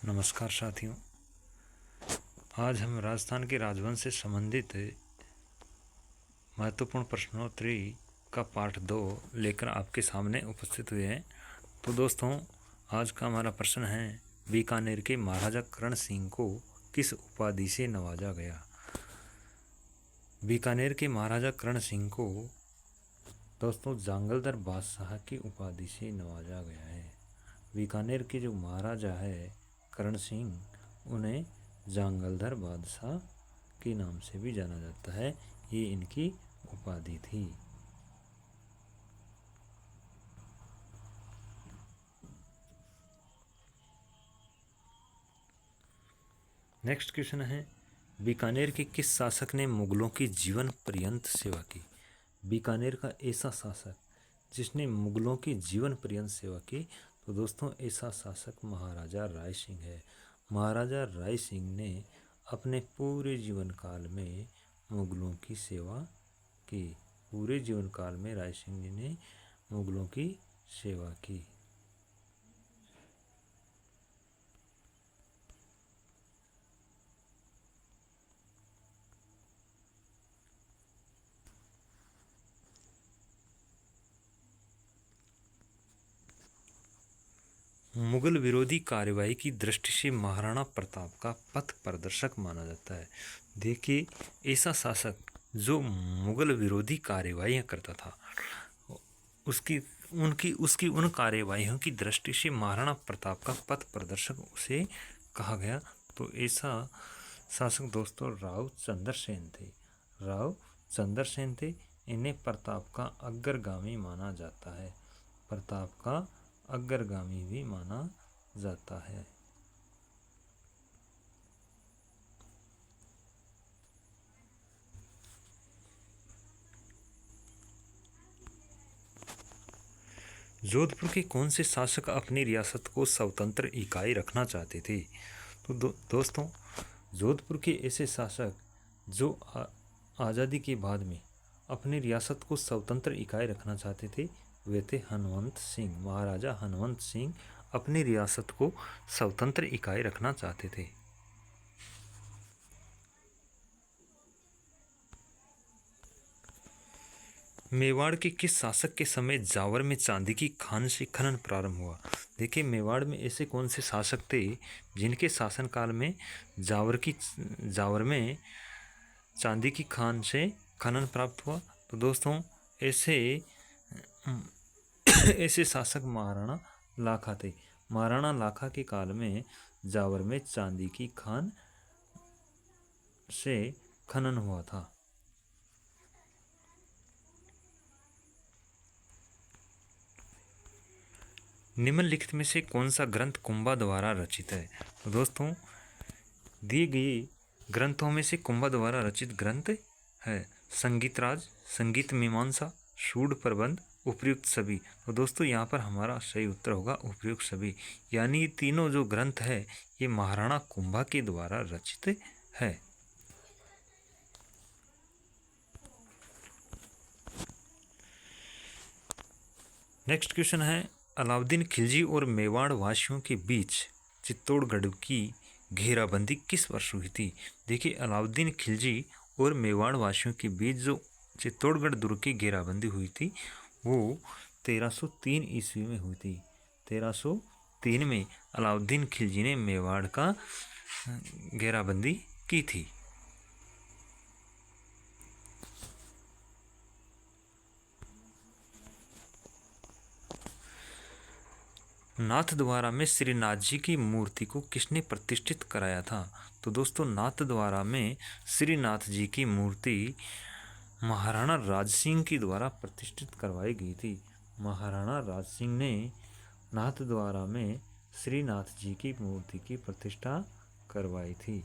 नमस्कार साथियों, आज हम राजस्थान के राजवंश से संबंधित महत्वपूर्ण प्रश्नोत्तरी का पार्ट 2 लेकर आपके सामने उपस्थित हुए हैं। तो दोस्तों, आज का हमारा प्रश्न है, बीकानेर के महाराजा करण सिंह को किस उपाधि से नवाजा गया। बीकानेर के महाराजा करण सिंह को दोस्तों जांगलदर बादशाह की उपाधि से नवाजा गया है। बीकानेर के जो महाराजा है करण सिंह, उन्हें जांगलधर बादशाह के नाम से भी जाना जाता है। ये इनकी उपाधि थी। नेक्स्ट क्वेश्चन है, बीकानेर के किस शासक ने मुगलों की जीवन पर्यंत सेवा की। बीकानेर का ऐसा शासक जिसने मुगलों की जीवन पर्यंत सेवा की, तो दोस्तों ऐसा शासक महाराजा राय सिंह है। महाराजा राय सिंह ने अपने पूरे जीवन काल में मुगलों की सेवा की। पूरे जीवन काल में राय सिंह जी ने मुगलों की सेवा की। मुगल विरोधी कार्यवाही की दृष्टि से महाराणा प्रताप का पथ प्रदर्शक माना जाता है। देखिए, ऐसा शासक जो मुगल विरोधी कार्यवाहियाँ करता था, उसकी उन कार्यवाहियों की दृष्टि से महाराणा प्रताप का पथ प्रदर्शक उसे कहा गया। तो ऐसा शासक दोस्तों राव चंद्रसेन थे। राव चंद्रसेन थे। इन्हें प्रताप का अग्रगामी माना जाता है। प्रताप का अग्रगामी भी माना जाता है। जोधपुर के कौन से शासक अपनी रियासत को स्वतंत्र इकाई रखना चाहते थे। तो दोस्तों, जोधपुर के ऐसे शासक जो आज़ादी के बाद में अपनी रियासत को स्वतंत्र इकाई रखना चाहते थे, वे थे हनुमंत सिंह। महाराजा हनुमंत सिंह अपनी रियासत को स्वतंत्र इकाई रखना चाहते थे। मेवाड़ के किस शासक के समय जावर में चांदी की खान से खनन प्रारंभ हुआ। देखिए, मेवाड़ में ऐसे कौन से शासक थे जिनके शासनकाल में जावर में चांदी की खान से खनन प्राप्त हुआ। तो दोस्तों, ऐसे शासक महाराणा लाखा थे। महाराणा लाखा के काल में जावर में चांदी की खान से खनन हुआ था। निम्नलिखित में से कौन सा ग्रंथ कुंभा द्वारा रचित है। तो दोस्तों, दिए गए ग्रंथों में से कुंभा द्वारा रचित ग्रंथ है संगीत राज, संगीत मीमांसा, सूड प्रबंध, उपयुक्त सभी। तो दोस्तों, यहाँ पर हमारा सही उत्तर होगा उपयुक्त सभी। यानी ये तीनों जो ग्रंथ है ये महाराणा कुंभा के द्वारा रचित है। नेक्स्ट क्वेश्चन है, अलाउद्दीन खिलजी और मेवाड़ वासियों के बीच चित्तौड़गढ़ की घेराबंदी किस वर्ष हुई थी। देखिए, अलाउद्दीन खिलजी और मेवाड़ वासियों के बीच जो चित्तौड़गढ़ दुर्ग की घेराबंदी हुई थी वो 1303 ईस्वी में हुई थी। 1303 में अलाउद्दीन खिलजी ने मेवाड़ का घेराबंदी की थी। नाथद्वारा में श्रीनाथ जी की मूर्ति को किसने प्रतिष्ठित कराया था। तो दोस्तों, नाथद्वारा में श्रीनाथ जी की मूर्ति महाराणा राज सिंह के द्वारा प्रतिष्ठित करवाई गई थी। महाराणा राज सिंह ने नाथद्वारा में श्रीनाथ जी की मूर्ति की प्रतिष्ठा करवाई थी।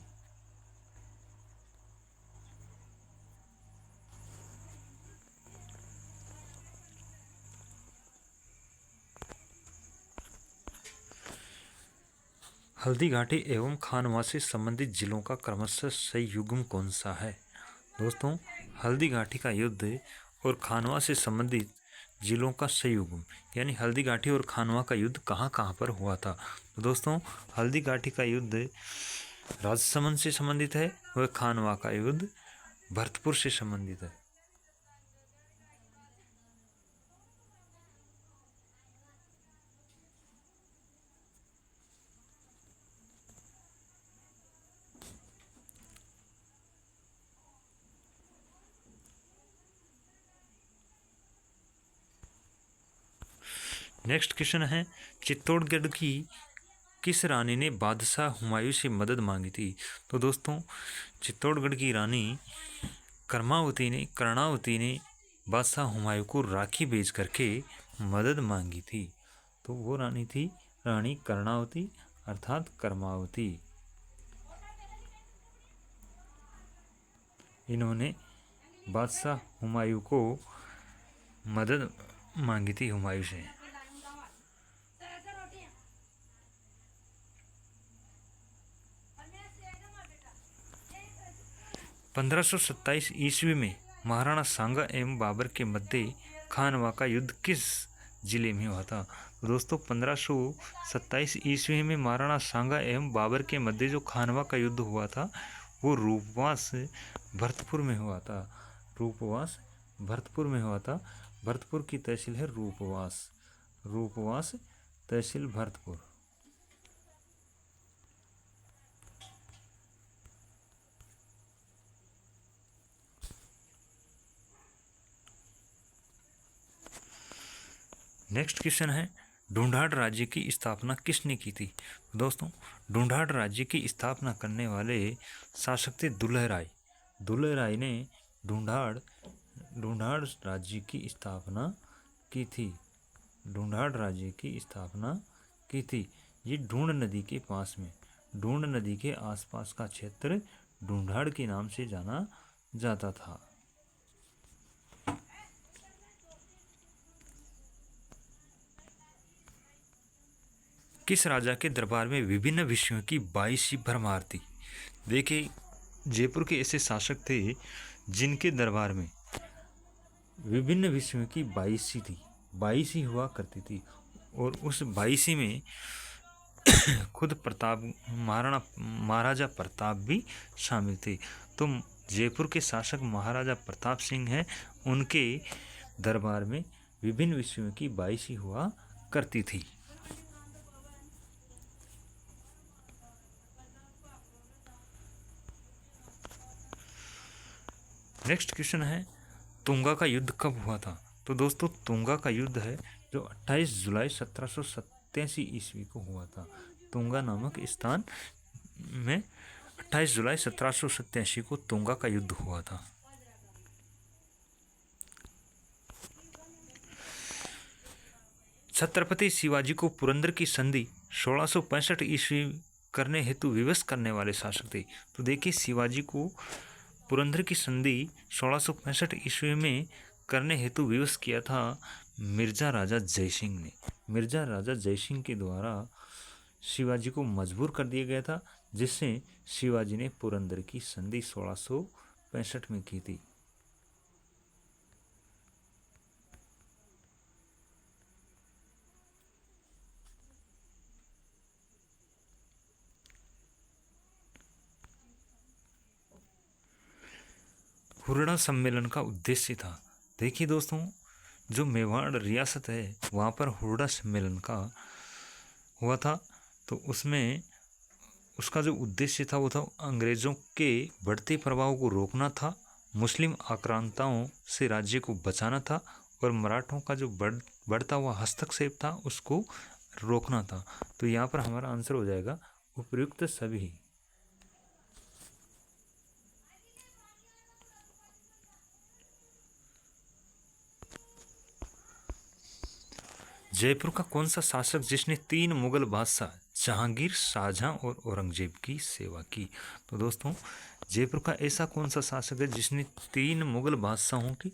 हल्दीघाटी एवं खानवा से संबंधित जिलों का क्रमशः सही युग्म कौन सा है। दोस्तों, हल्दीघाटी का युद्ध और खानवा से संबंधित जिलों का संयुग्म, यानी हल्दीघाटी और खानवा का युद्ध कहाँ कहाँ पर हुआ था। तो दोस्तों हल्दीघाटी का युद्ध राजसमंद से संबंधित है, वह खानवा का युद्ध भरतपुर से संबंधित है। नेक्स्ट क्वेश्चन है, चित्तौड़गढ़ की किस रानी ने बादशाह हुमायूं से मदद मांगी थी। तो दोस्तों चित्तौड़गढ़ की रानी कर्णावती ने बादशाह हुमायूं को राखी भेज करके मदद मांगी थी। तो वो रानी थी रानी कर्णावती अर्थात कर्मावती। इन्होंने बादशाह हुमायूं को मदद मांगी थी हुमायूं से। पंद्रह सौ 27 ईस्वी में महाराणा सांगा एवं बाबर के मध्य खानवा का युद्ध किस जिले में हुआ था। तो दोस्तों 1527 ईस्वी में महाराणा सांगा एवं बाबर के मध्य जो खानवा का युद्ध हुआ था वो रूपवास भरतपुर में हुआ था। रूपवास भरतपुर में हुआ था। भरतपुर की तहसील है रूपवास। रूपवास तहसील भरतपुर। नेक्स्ट क्वेश्चन है, ढूंढाड़ राज्य की स्थापना किसने की थी। दोस्तों ढूंढाड़ राज्य की स्थापना करने वाले शासक थे दुल्ह राय। दुल्ह राय ने ढूंढाड़ राज्य की स्थापना की थी। ढूंढाड़ राज्य की स्थापना की थी। ये ढूंढ नदी के पास में, ढूंढ नदी के आसपास का क्षेत्र ढूंढाड़ के नाम से जाना जाता था। किस राजा के दरबार में विभिन्न विषयों की 22वीं भरमार थी। देखिए जयपुर के ऐसे शासक थे जिनके दरबार में विभिन्न विषयों की 22वीं थी, 22वीं हुआ करती थी। और उस 22वीं में खुद महाराजा प्रताप भी शामिल थे। तो जयपुर के शासक महाराजा प्रताप सिंह हैं, उनके दरबार में विभिन्न विषयों की 22वीं हुआ करती थी। नेक्स्ट क्वेश्चन है, तुंगा का युद्ध कब हुआ था। तो दोस्तों तुंगा का युद्ध है जो 28 जुलाई 1787 ईस्वी को हुआ था। तुंगा नामक स्थान में 28 जुलाई 1787 को तुंगा का युद्ध हुआ था। छत्रपति शिवाजी को पुरंदर की संधि 1665 ईस्वी करने हेतु विवश करने वाले शासक थे। तो देखिए शिवाजी को पुरंदर की संधि 1665 ईस्वी में करने हेतु विवश किया था मिर्जा राजा जयसिंह ने। मिर्जा राजा जयसिंह के द्वारा शिवाजी को मजबूर कर दिया गया था, जिससे शिवाजी ने पुरंदर की संधि 1665 में की थी। हुरड़ा सम्मेलन का उद्देश्य था। देखिए दोस्तों जो मेवाड़ रियासत है वहाँ पर हुरड़ा सम्मेलन का हुआ था। तो उसमें उसका जो उद्देश्य था वो था अंग्रेज़ों के बढ़ते प्रभाव को रोकना था, मुस्लिम आक्रांताओं से राज्य को बचाना था और मराठों का जो बढ़ता हुआ हस्तक्षेप था उसको रोकना था। तो यहाँ पर हमारा आंसर हो जाएगा उपयुक्त सभी। जयपुर का कौन सा शासक जिसने 3 मुगल बादशाह जहांगीर, शाहजहां और औरंगजेब की सेवा की। तो दोस्तों जयपुर का ऐसा कौन सा शासक है जिसने 3 मुगल बादशाहों की,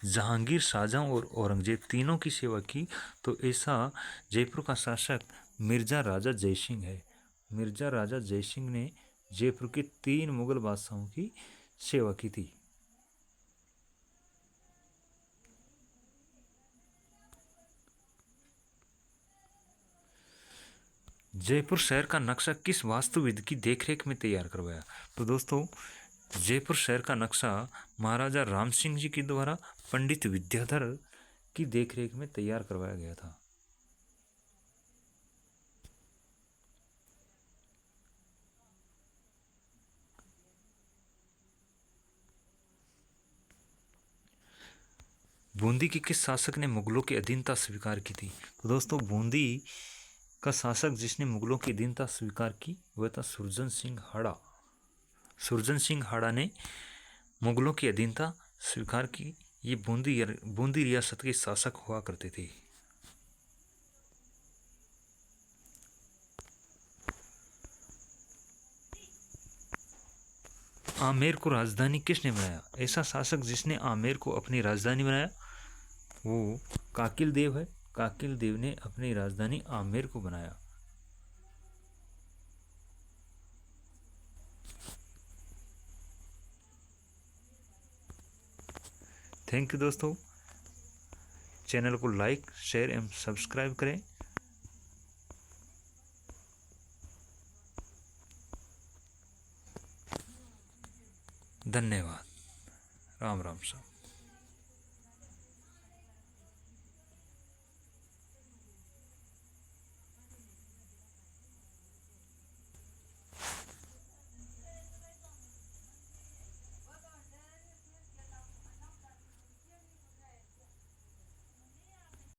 जहांगीर, शाहजहां और औरंगजेब तीनों की सेवा की। तो ऐसा जयपुर का शासक मिर्जा राजा जयसिंह है। मिर्जा राजा जयसिंह ने जयपुर के 3 मुगल बादशाहों की सेवा की थी। जयपुर शहर का नक्शा किस वास्तुविद की देखरेख में तैयार करवाया? तो दोस्तों, जयपुर शहर का नक्शा महाराजा राम सिंह जी के द्वारा पंडित विद्याधर की देखरेख में तैयार करवाया गया था। बूंदी के किस शासक ने मुगलों की अधीनता स्वीकार की थी? तो दोस्तों, बूंदी का शासक जिसने मुगलों की अधीनता स्वीकार की वह था सुरजन सिंह हाड़ा। सुरजन सिंह हाड़ा ने मुगलों की अधीनता स्वीकार की। ये बूंदी रियासत के शासक हुआ करते थे। आमेर को राजधानी किसने बनाया? ऐसा शासक जिसने आमेर को अपनी राजधानी बनाया वो काकिल देव है। काकिल देव ने अपनी राजधानी आमेर को बनाया। थैंक यू दोस्तों। चैनल को लाइक, शेयर एवं सब्सक्राइब करें। धन्यवाद। राम राम साहब।